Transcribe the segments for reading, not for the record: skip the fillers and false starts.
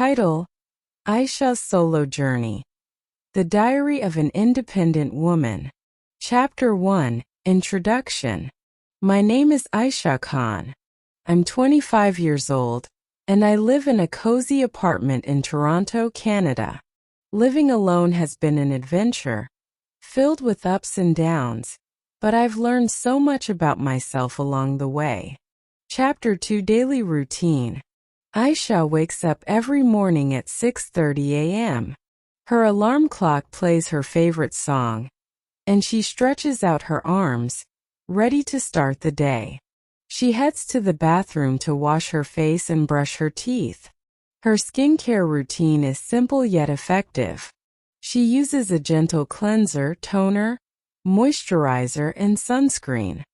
Title: Aishas' Solo Journey. The Diary of an Independent Woman. Chapter 1, Introduction. My name is Aisha Khan. I'm 25 years old, and I live in a cozy apartment in Toronto, Canada. Living alone has been an adventure, filled with ups and downs, but I've learned so much about myself along the way. Chapter 2, Daily Routine. Aisha wakes up every morning at 6:30 a.m. Her alarm clock plays her favorite song, and she stretches out her arms, ready to start the day. She heads to the bathroom to wash her face and brush her teeth. Her skincare routine is simple yet effective. She uses a gentle cleanser, toner, moisturizer, and sunscreen.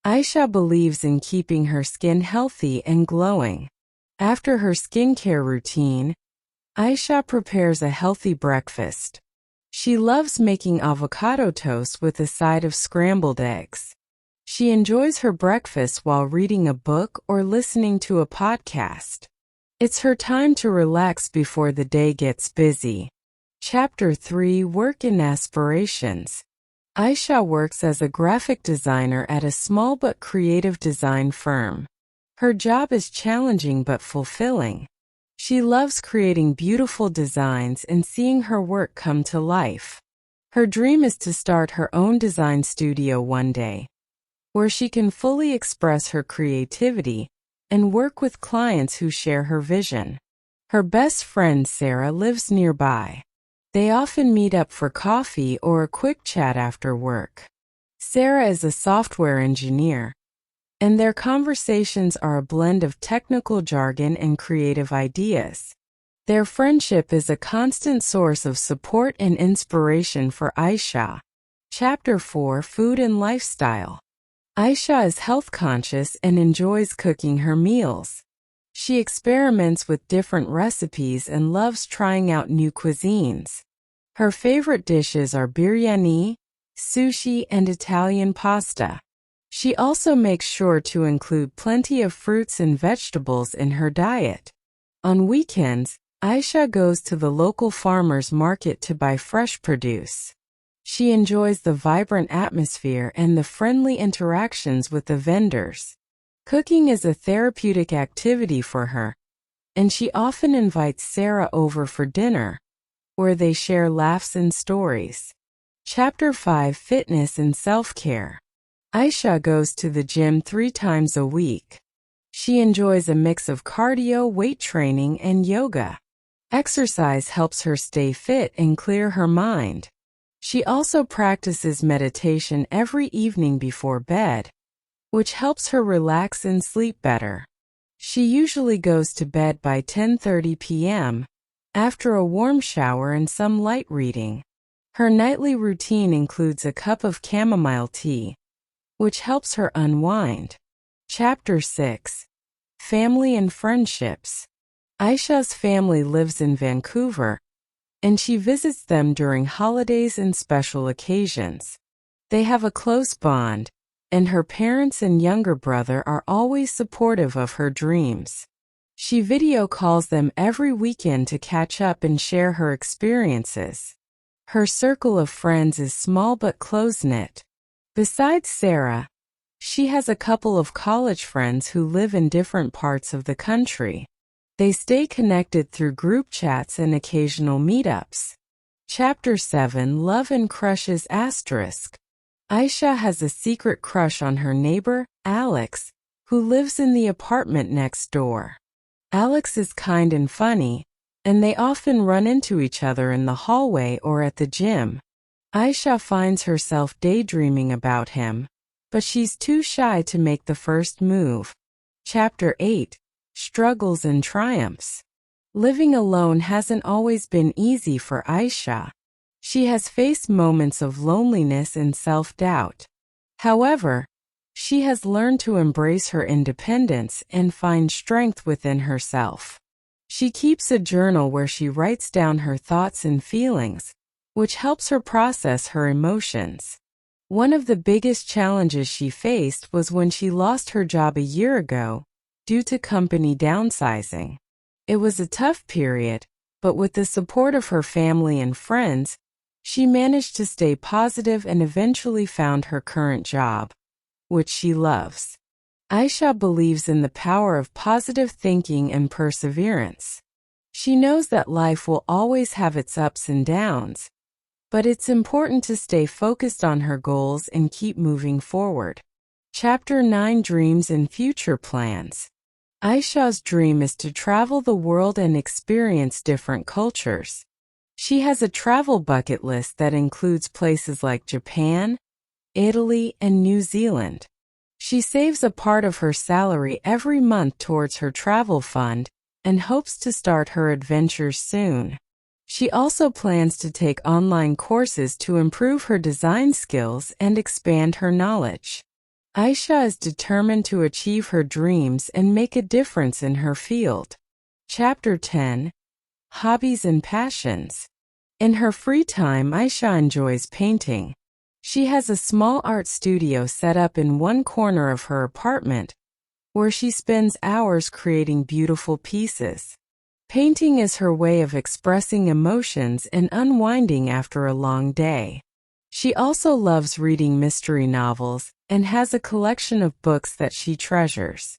Aisha believes in keeping her skin healthy and glowing. After her skincare routine, Aisha prepares a healthy breakfast. She loves making avocado toast with a side of scrambled eggs. She enjoys her breakfast while reading a book or listening to a podcast. It's her time to relax before the day gets busy. Chapter 3, Work and Aspirations. Aisha works as a graphic designer at a small but creative design firm. Her job is challenging but fulfilling. She loves creating beautiful designs and seeing her work come to life. Her dream is to start her own design studio one day, where she can fully express her creativity and work with clients who share her vision. Her best friend Sarah lives nearby. They often meet up for coffee or a quick chat after work. Sarah is a software engineer, and their conversations are a blend of technical jargon and creative ideas. Their friendship is a constant source of support and inspiration for Aisha. Chapter 4, Food and Lifestyle. Aisha is health conscious and enjoys cooking her meals. She experiments with different recipes and loves trying out new cuisines. Her favorite dishes are biryani, sushi, and Italian pasta. She also makes sure to include plenty of fruits and vegetables in her diet. On weekends, Aisha goes to the local farmers market to buy fresh produce. She enjoys the vibrant atmosphere and the friendly interactions with the vendors. Cooking is a therapeutic activity for her, and she often invites Sarah over for dinner, where they share laughs and stories. Chapter 5, Fitness and Self-Care. Aisha goes to the gym 3 times a week. She enjoys a mix of cardio, weight training, and yoga. Exercise helps her stay fit and clear her mind. She also practices meditation every evening before bed, which helps her relax and sleep better. She usually goes to bed by 10:30 p.m., after a warm shower and some light reading. Her nightly routine includes a cup of chamomile tea, which helps her unwind. Chapter 6, Family and Friendships. Aisha's family lives in Vancouver, and she visits them during holidays and special occasions. They have a close bond, and her parents and younger brother are always supportive of her dreams. She video calls them every weekend to catch up and share her experiences. Her circle of friends is small but close-knit. Besides Sarah, she has a couple of college friends who live in different parts of the country. They stay connected through group chats and occasional meetups. Chapter 7, Love and Crushes ***. Aisha has a secret crush on her neighbor, Alex, who lives in the apartment next door. Alex is kind and funny, and they often run into each other in the hallway or at the gym. Aisha finds herself daydreaming about him, but she's too shy to make the first move. Chapter 8, Struggles and Triumphs. Living alone hasn't always been easy for Aisha. She has faced moments of loneliness and self-doubt. However, she has learned to embrace her independence and find strength within herself. She keeps a journal where she writes down her thoughts and feelings, which helps her process her emotions. One of the biggest challenges she faced was when she lost her job a year ago due to company downsizing. It was a tough period, but with the support of her family and friends, she managed to stay positive and eventually found her current job, which she loves. Aisha believes in the power of positive thinking and perseverance. She knows that life will always have its ups and downs, but it's important to stay focused on her goals and keep moving forward. Chapter 9: Dreams and Future Plans. Aisha's dream is to travel the world and experience different cultures. She has a travel bucket list that includes places like Japan, Italy, and New Zealand. She saves a part of her salary every month towards her travel fund and hopes to start her adventures soon. She also plans to take online courses to improve her design skills and expand her knowledge. Aisha is determined to achieve her dreams and make a difference in her field. Chapter 10: Hobbies and Passions. In her free time, Aisha enjoys painting. She has a small art studio set up in one corner of her apartment, where she spends hours creating beautiful pieces. Painting is her way of expressing emotions and unwinding after a long day. She also loves reading mystery novels and has a collection of books that she treasures.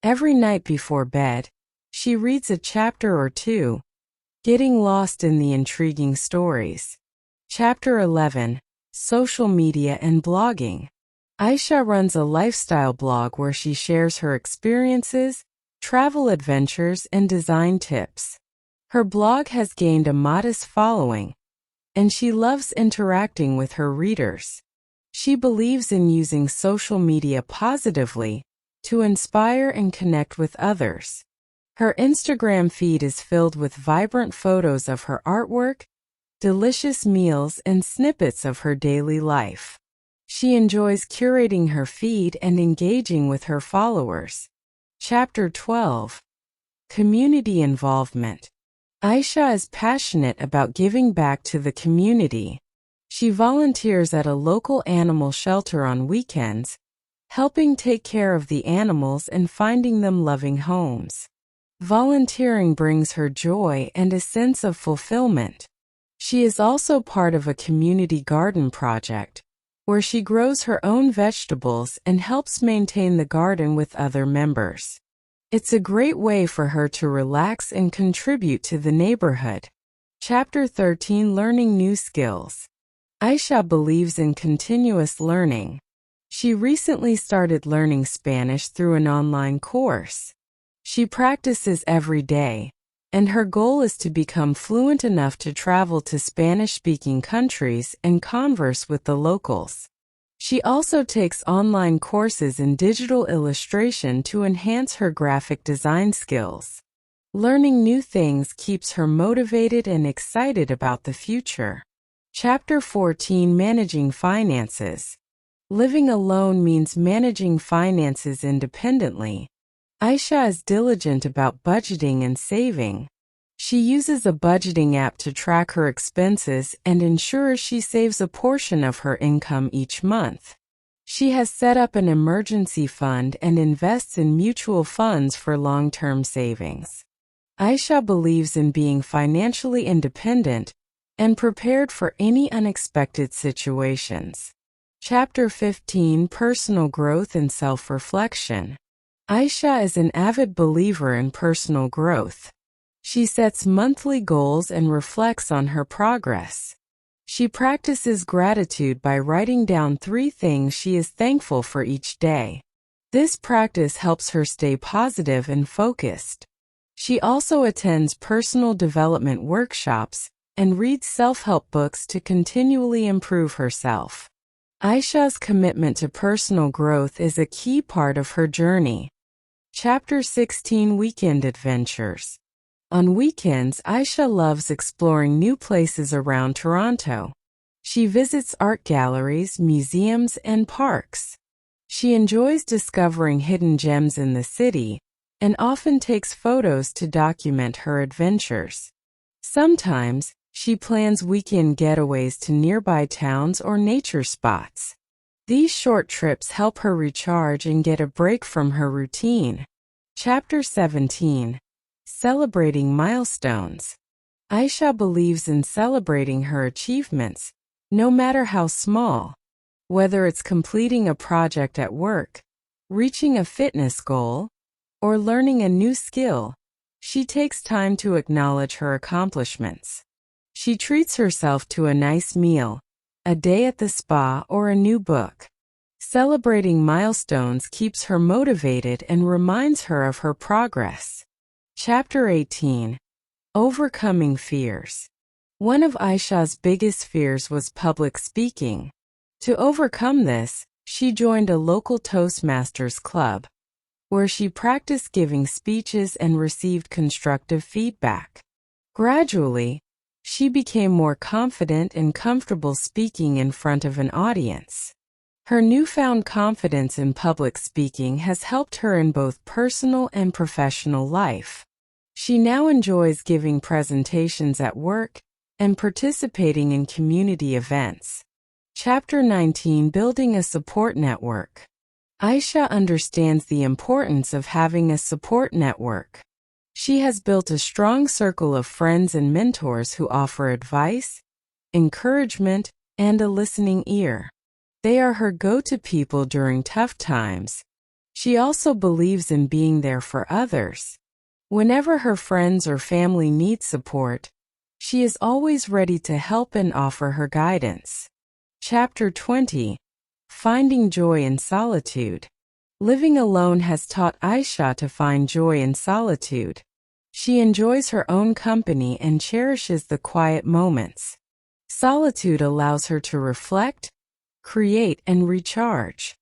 Every night before bed, she reads a chapter or two, getting lost in the intriguing stories. Chapter 11: Social Media and Blogging. Aisha runs a lifestyle blog where she shares her experiences, travel adventures, and design tips. Her blog has gained a modest following, and she loves interacting with her readers. She believes in using social media positively to inspire and connect with others. Her Instagram feed is filled with vibrant photos of her artwork, delicious meals, and snippets of her daily life. She enjoys curating her feed and engaging with her followers. Chapter 12: Community Involvement. Aisha is passionate about giving back to the community. She volunteers at a local animal shelter on weekends, helping take care of the animals and finding them loving homes. Volunteering brings her joy and a sense of fulfillment. She is also part of a community garden project, where she grows her own vegetables and helps maintain the garden with other members. It's a great way for her to relax and contribute to the neighborhood. Chapter 13: Learning New Skills. Aisha believes in continuous learning. She recently started learning Spanish through an online course. She practices every day, and her goal is to become fluent enough to travel to Spanish-speaking countries and converse with the locals. She also takes online courses in digital illustration to enhance her graphic design skills. Learning new things keeps her motivated and excited about the future. Chapter 14: Managing Finances. Living alone means managing finances independently. Aisha is diligent about budgeting and saving. She uses a budgeting app to track her expenses and ensures she saves a portion of her income each month. She has set up an emergency fund and invests in mutual funds for long-term savings. Aisha believes in being financially independent and prepared for any unexpected situations. Chapter 15: Personal Growth and Self-Reflection. Aisha is an avid believer in personal growth. She sets monthly goals and reflects on her progress. She practices gratitude by writing down 3 things she is thankful for each day. This practice helps her stay positive and focused. She also attends personal development workshops and reads self-help books to continually improve herself. Aisha's commitment to personal growth is a key part of her journey. Chapter 16: Weekend Adventures. On weekends, Aisha loves exploring new places around Toronto. She visits art galleries, museums, and parks. She enjoys discovering hidden gems in the city and often takes photos to document her adventures. Sometimes, she plans weekend getaways to nearby towns or nature spots. These short trips help her recharge and get a break from her routine. Chapter 17: Celebrating milestones. Aisha believes in celebrating her achievements, no matter how small. Whether it's completing a project at work, reaching a fitness goal, or learning a new skill, she takes time to acknowledge her accomplishments. She treats herself to a nice meal, a day at the spa, or a new book. Celebrating milestones keeps her motivated and reminds her of her progress. Chapter 18. Overcoming fears. One of Aisha's biggest fears was public speaking. To overcome this, she joined a local Toastmasters club, where she practiced giving speeches and received constructive feedback. Gradually, she became more confident and comfortable speaking in front of an audience. Her newfound confidence in public speaking has helped her in both personal and professional life. She now enjoys giving presentations at work and participating in community events. Chapter 19. Building a support network. Aisha understands the importance of having a support network. She has built a strong circle of friends and mentors who offer advice, encouragement, and a listening ear. They are her go-to people during tough times. She also believes in being there for others. Whenever her friends or family need support, she is always ready to help and offer her guidance. Chapter 20. Finding joy in solitude. Living alone has taught Aisha to find joy in solitude. She enjoys her own company and cherishes the quiet moments. Solitude allows her to reflect, create, and recharge.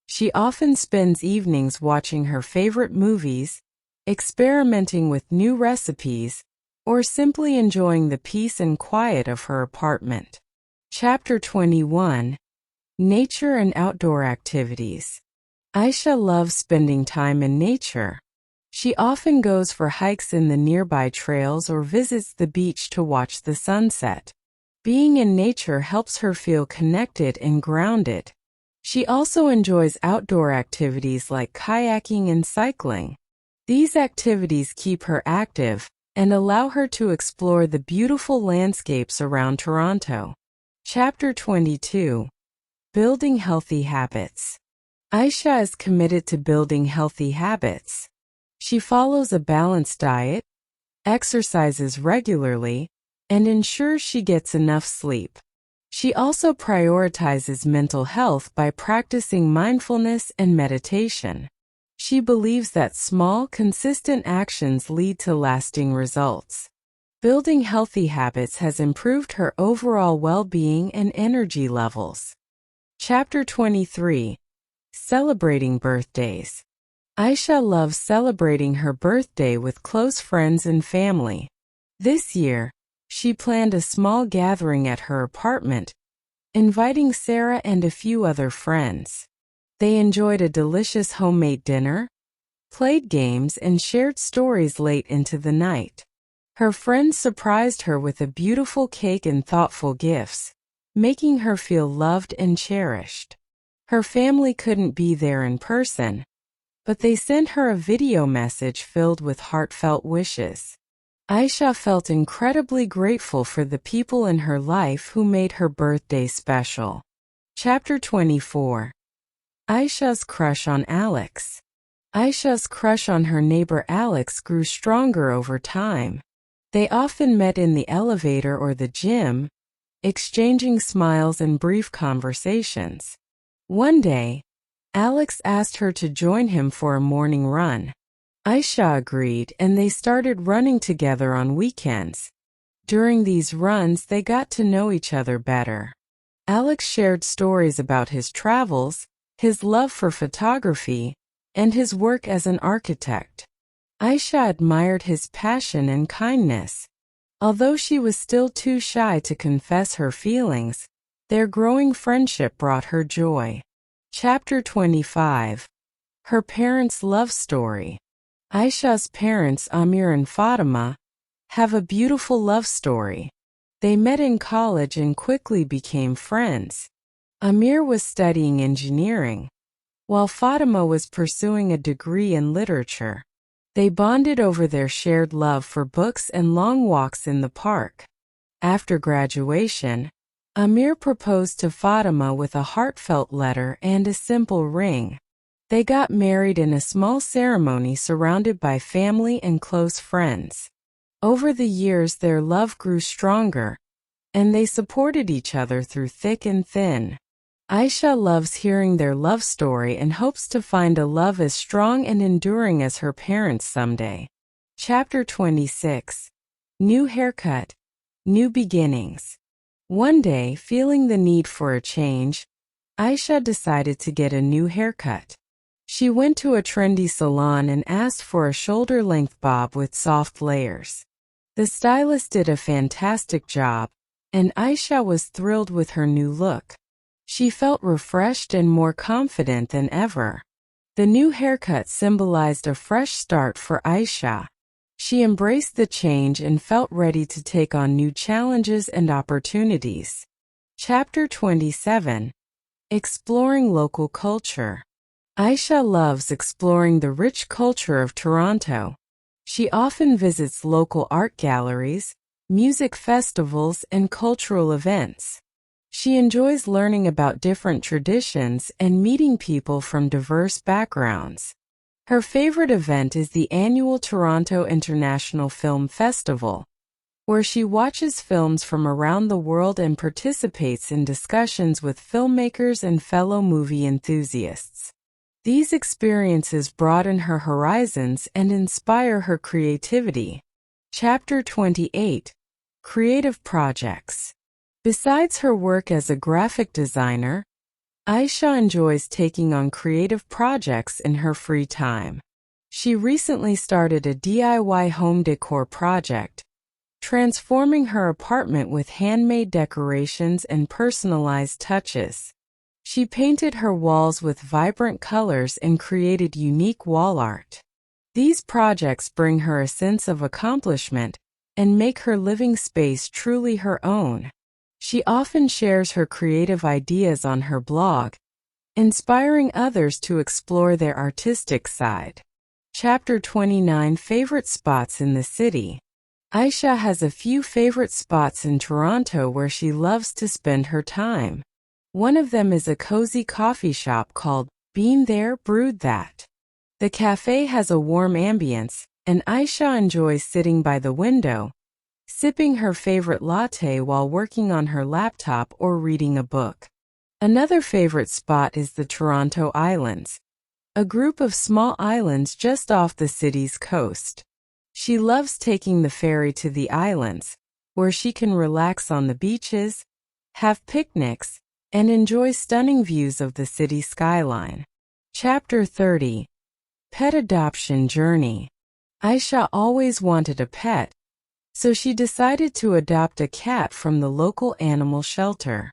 She often spends evenings watching her favorite movies, experimenting with new recipes, or simply enjoying the peace and quiet of her apartment. Chapter 21. Nature and outdoor activities. Aisha loves spending time in nature. She often goes for hikes in the nearby trails or visits the beach to watch the sunset. Being in nature helps her feel connected and grounded. She also enjoys outdoor activities like kayaking and cycling. These activities keep her active and allow her to explore the beautiful landscapes around Toronto. Chapter 22. Building healthy habits. Aisha is committed to building healthy habits. She follows a balanced diet, exercises regularly, and ensures she gets enough sleep. She also prioritizes mental health by practicing mindfulness and meditation. She believes that small, consistent actions lead to lasting results. Building healthy habits has improved her overall well-being and energy levels. Chapter 23. Celebrating birthdays. Aisha loves celebrating her birthday with close friends and family. This year, she planned a small gathering at her apartment, inviting Sarah and a few other friends. They enjoyed a delicious homemade dinner, played games, and shared stories late into the night. Her friends surprised her with a beautiful cake and thoughtful gifts, making her feel loved and cherished. Her family couldn't be there in person, but they sent her a video message filled with heartfelt wishes. Aisha felt incredibly grateful for the people in her life who made her birthday special. Chapter 24. Aisha's crush on Alex. Aisha's crush on her neighbor Alex grew stronger over time. They often met in the elevator or the gym, exchanging smiles and brief conversations. One day, Alex asked her to join him for a morning run. Aisha agreed, and they started running together on weekends. During these runs, they got to know each other better. Alex shared stories about his travels, his love for photography, and his work as an architect. Aisha admired his passion and kindness. Although she was still too shy to confess her feelings, their growing friendship brought her joy. Chapter 25. Her parents' love story. Aisha's parents, Amir and Fatima, have a beautiful love story. They met in college and quickly became friends. Amir was studying engineering, while Fatima was pursuing a degree in literature. They bonded over their shared love for books and long walks in the park. After graduation, Amir proposed to Fatima with a heartfelt letter and a simple ring. They got married in a small ceremony surrounded by family and close friends. Over the years, their love grew stronger, and they supported each other through thick and thin. Aisha loves hearing their love story and hopes to find a love as strong and enduring as her parents someday. Chapter 26. New Haircut, New Beginnings. One day, feeling the need for a change, Aisha decided to get a new haircut. She went to a trendy salon and asked for a shoulder-length bob with soft layers. The stylist did a fantastic job, and Aisha was thrilled with her new look. She felt refreshed and more confident than ever. The new haircut symbolized a fresh start for Aisha. She embraced the change and felt ready to take on new challenges and opportunities. Chapter 27. Exploring Local Culture. Aisha loves exploring the rich culture of Toronto. She often visits local art galleries, music festivals, and cultural events. She enjoys learning about different traditions and meeting people from diverse backgrounds. Her favorite event is the annual Toronto International Film Festival, where she watches films from around the world and participates in discussions with filmmakers and fellow movie enthusiasts. These experiences broaden her horizons and inspire her creativity. Chapter 28. Creative Projects. Besides her work as a graphic designer, Aisha enjoys taking on creative projects in her free time. She recently started a DIY home decor project, transforming her apartment with handmade decorations and personalized touches. She painted her walls with vibrant colors and created unique wall art. These projects bring her a sense of accomplishment and make her living space truly her own. She often shares her creative ideas on her blog, inspiring others to explore their artistic side. Chapter 29. Favorite Spots in the City. Aisha has a few favorite spots in Toronto where she loves to spend her time. One of them is a cozy coffee shop called Been There, Brewed That. The cafe has a warm ambience, and Aisha enjoys sitting by the window, sipping her favorite latte while working on her laptop or reading a book. Another favorite spot is the Toronto Islands, a group of small islands just off the city's coast. She loves taking the ferry to the islands, where she can relax on the beaches, have picnics, and enjoy stunning views of the city skyline. Chapter 30. Pet Adoption Journey. Aisha always wanted a pet, so she decided to adopt a cat from the local animal shelter.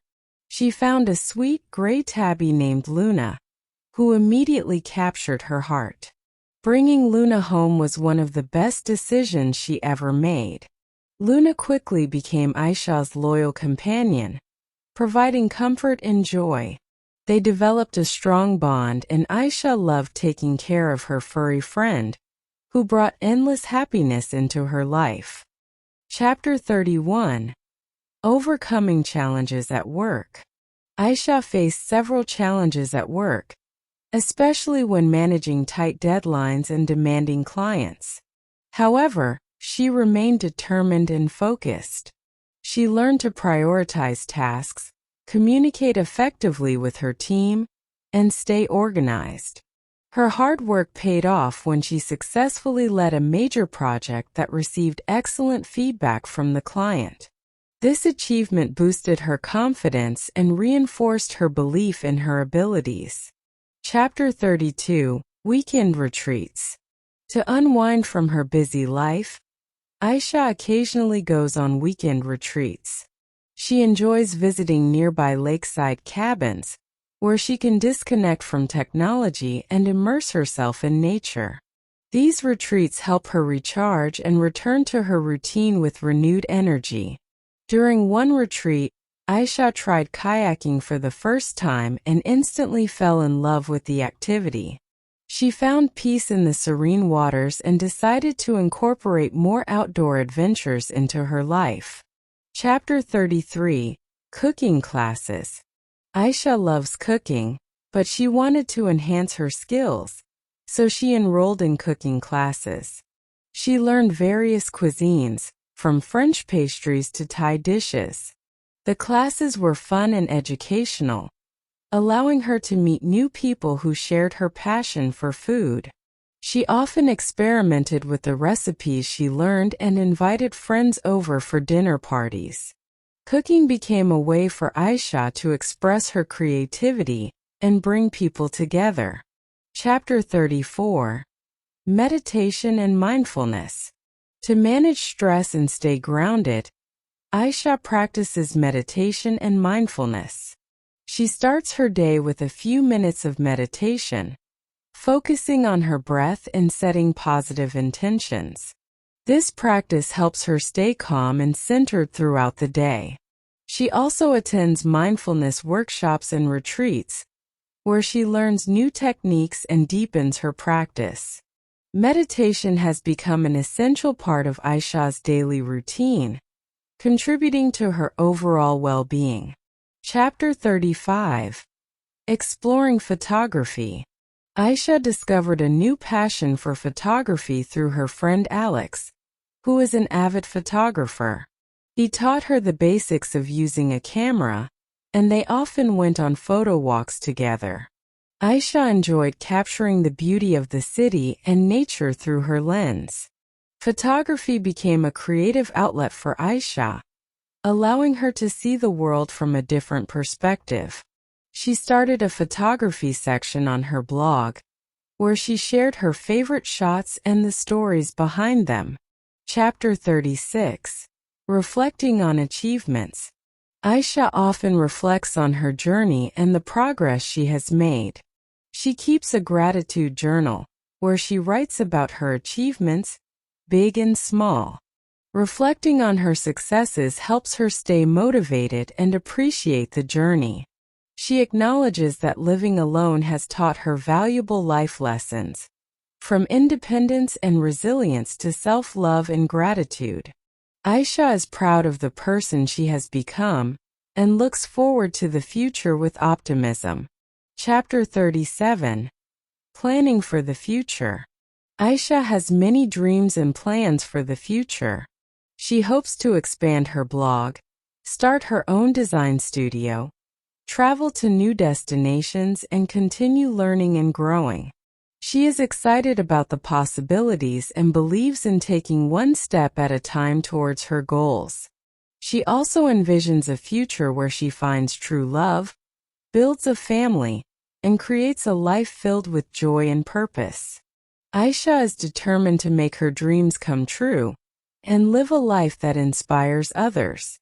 She found a sweet gray tabby named Luna, who immediately captured her heart. Bringing Luna home was one of the best decisions she ever made. Luna quickly became Aisha's loyal companion, providing comfort and joy. They developed a strong bond, and Aisha loved taking care of her furry friend, who brought endless happiness into her life. Chapter 31. Overcoming Challenges at Work. Aisha faced several challenges at work, especially when managing tight deadlines and demanding clients. However, she remained determined and focused. She learned to prioritize tasks, communicate effectively with her team, and stay organized. Her hard work paid off when she successfully led a major project that received excellent feedback from the client. This achievement boosted her confidence and reinforced her belief in her abilities. Chapter 32. Weekend Retreats. To unwind from her busy life, Aisha occasionally goes on weekend retreats. She enjoys visiting nearby lakeside cabins, where she can disconnect from technology and immerse herself in nature. These retreats help her recharge and return to her routine with renewed energy. During one retreat, Aisha tried kayaking for the first time and instantly fell in love with the activity. She found peace in the serene waters and decided to incorporate more outdoor adventures into her life. Chapter 33: Cooking Classes. Aisha loves cooking, but she wanted to enhance her skills, so she enrolled in cooking classes. She learned various cuisines, from French pastries to Thai dishes. The classes were fun and educational, allowing her to meet new people who shared her passion for food. She often experimented with the recipes she learned and invited friends over for dinner parties. Cooking became a way for Aisha to express her creativity and bring people together. Chapter 34: Meditation and Mindfulness. To manage stress and stay grounded, Aisha practices meditation and mindfulness. She starts her day with a few minutes of meditation, focusing on her breath and setting positive intentions. This practice helps her stay calm and centered throughout the day. She also attends mindfulness workshops and retreats, where she learns new techniques and deepens her practice. Meditation has become an essential part of Aisha's daily routine, contributing to her overall well-being. Chapter 35: Exploring Photography. Aisha discovered a new passion for photography through her friend Alex, who is an avid photographer. He taught her the basics of using a camera, and they often went on photo walks together. Aisha enjoyed capturing the beauty of the city and nature through her lens. Photography became a creative outlet for Aisha, allowing her to see the world from a different perspective. She started a photography section on her blog, where she shared her favorite shots and the stories behind them. Chapter 36: Reflecting on Achievements. Aisha often reflects on her journey and the progress she has made. She keeps a gratitude journal, where she writes about her achievements, big and small. Reflecting on her successes helps her stay motivated and appreciate the journey. She acknowledges that living alone has taught her valuable life lessons, from independence and resilience to self-love and gratitude. Aisha is proud of the person she has become and looks forward to the future with optimism. Chapter 37: Planning for the Future. Aisha has many dreams and plans for the future. She hopes to expand her blog, start her own design studio, travel to new destinations, and continue learning and growing. She is excited about the possibilities and believes in taking one step at a time towards her goals. She also envisions a future where she finds true love, builds a family, and creates a life filled with joy and purpose. Aisha is determined to make her dreams come true and live a life that inspires others.